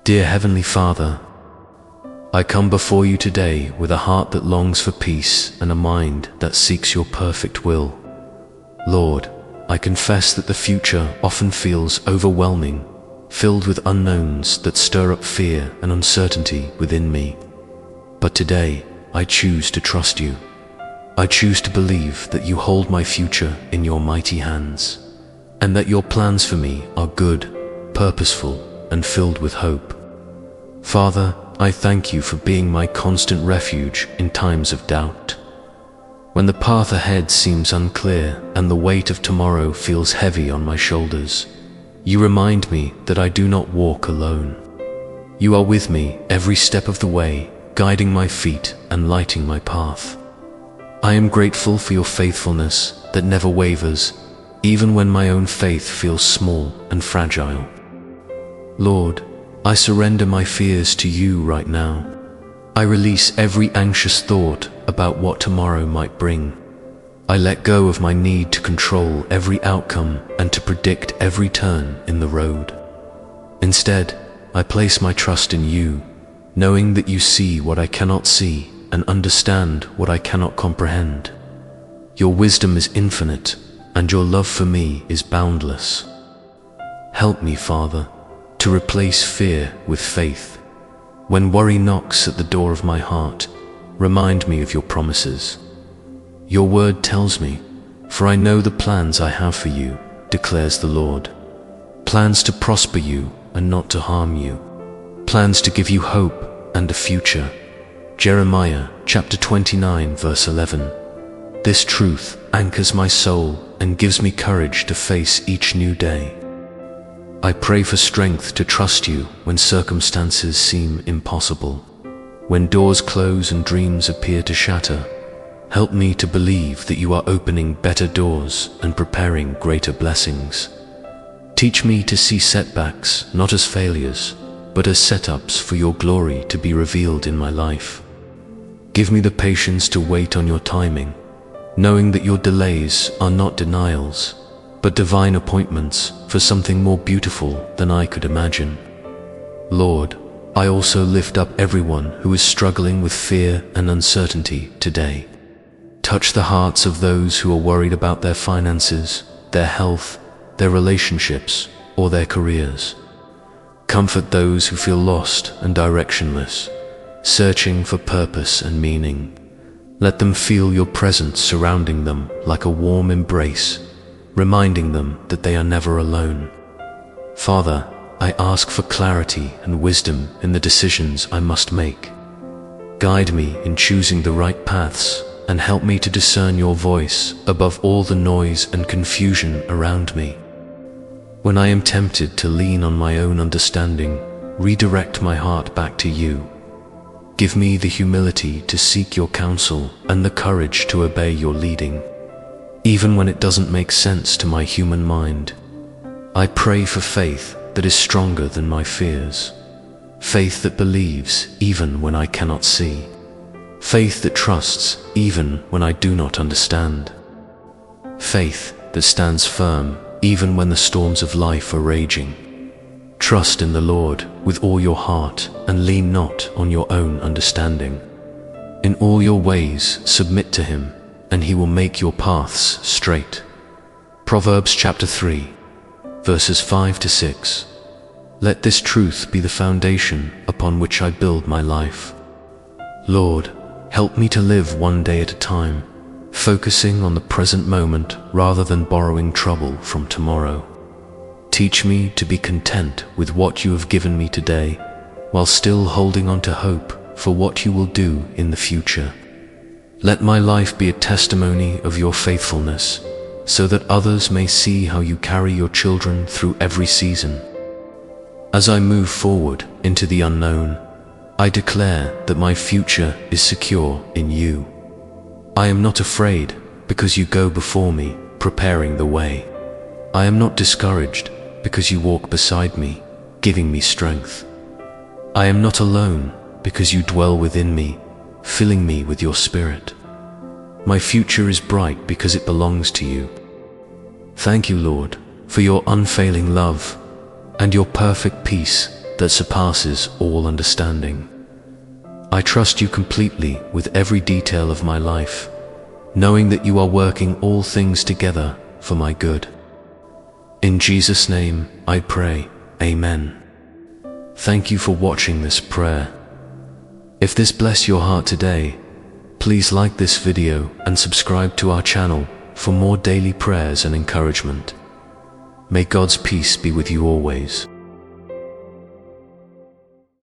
Dear Heavenly Father, I come before you today with a heart that longs for peace and a mind that seeks your perfect will. Lord, I confess that the future often feels overwhelming, filled with unknowns that stir up fear and uncertainty within me. But today, I choose to trust you. I choose to believe that you hold my future in your mighty hands, and that your plans for me are good, purposeful, and filled with hope. Father, I thank you for being my constant refuge in times of doubt. When the path ahead seems unclear and the weight of tomorrow feels heavy on my shoulders, you remind me that I do not walk alone. You are with me every step of the way, guiding my feet and lighting my path. I am grateful for your faithfulness that never wavers, even when my own faith feels small and fragile. Lord, I surrender my fears to you right now. I release every anxious thought about what tomorrow might bring. I let go of my need to control every outcome and to predict every turn in the road. Instead, I place my trust in you, knowing that you see what I cannot see and understand what I cannot comprehend. Your wisdom is infinite, and your love for me is boundless. Help me, Father, to replace fear with faith. When worry knocks at the door of my heart, remind me of your promises. Your word tells me, "For I know the plans I have for you," declares the Lord. Plans to prosper you and not to harm you. Plans to give you hope and a future. Jeremiah chapter 29 verse 11. This truth anchors my soul and gives me courage to face each new day. I pray for strength to trust you when circumstances seem impossible. When doors close and dreams appear to shatter, help me to believe that you are opening better doors and preparing greater blessings. Teach me to see setbacks not as failures, but as setups for your glory to be revealed in my life. Give me the patience to wait on your timing, knowing that your delays are not denials, but divine appointments for something more beautiful than I could imagine. Lord, I also lift up everyone who is struggling with fear and uncertainty today. Touch the hearts of those who are worried about their finances, their health, their relationships, or their careers. Comfort those who feel lost and directionless, searching for purpose and meaning. Let them feel your presence surrounding them like a warm embrace, reminding them that they are never alone. Father, I ask for clarity and wisdom in the decisions I must make. Guide me in choosing the right paths and help me to discern your voice above all the noise and confusion around me. When I am tempted to lean on my own understanding, redirect my heart back to you. Give me the humility to seek your counsel and the courage to obey your leading, even when it doesn't make sense to my human mind. I pray for faith that is stronger than my fears. Faith that believes even when I cannot see. Faith that trusts even when I do not understand. Faith that stands firm even when the storms of life are raging. Trust in the Lord with all your heart and lean not on your own understanding. In all your ways submit to him, and he will make your paths straight. Proverbs chapter 3, verses 5 to 6. Let this truth be the foundation upon which I build my life. Lord, help me to live one day at a time, focusing on the present moment rather than borrowing trouble from tomorrow. Teach me to be content with what you have given me today, while still holding on to hope for what you will do in the future. Let my life be a testimony of your faithfulness, so that others may see how you carry your children through every season. As I move forward into the unknown, I declare that my future is secure in you. I am not afraid because you go before me, preparing the way. I am not discouraged because you walk beside me, giving me strength. I am not alone because you dwell within me, filling me with your spirit. My future is bright because it belongs to you. Thank you, Lord, for your unfailing love and your perfect peace that that surpasses all understanding. I trust you completely with every detail of my life, knowing that you are working all things together for my good. In Jesus' name I pray, Amen. Thank you for watching this prayer. If this blessed your heart today, please like this video and subscribe to our channel for more daily prayers and encouragement. May God's peace be with you always.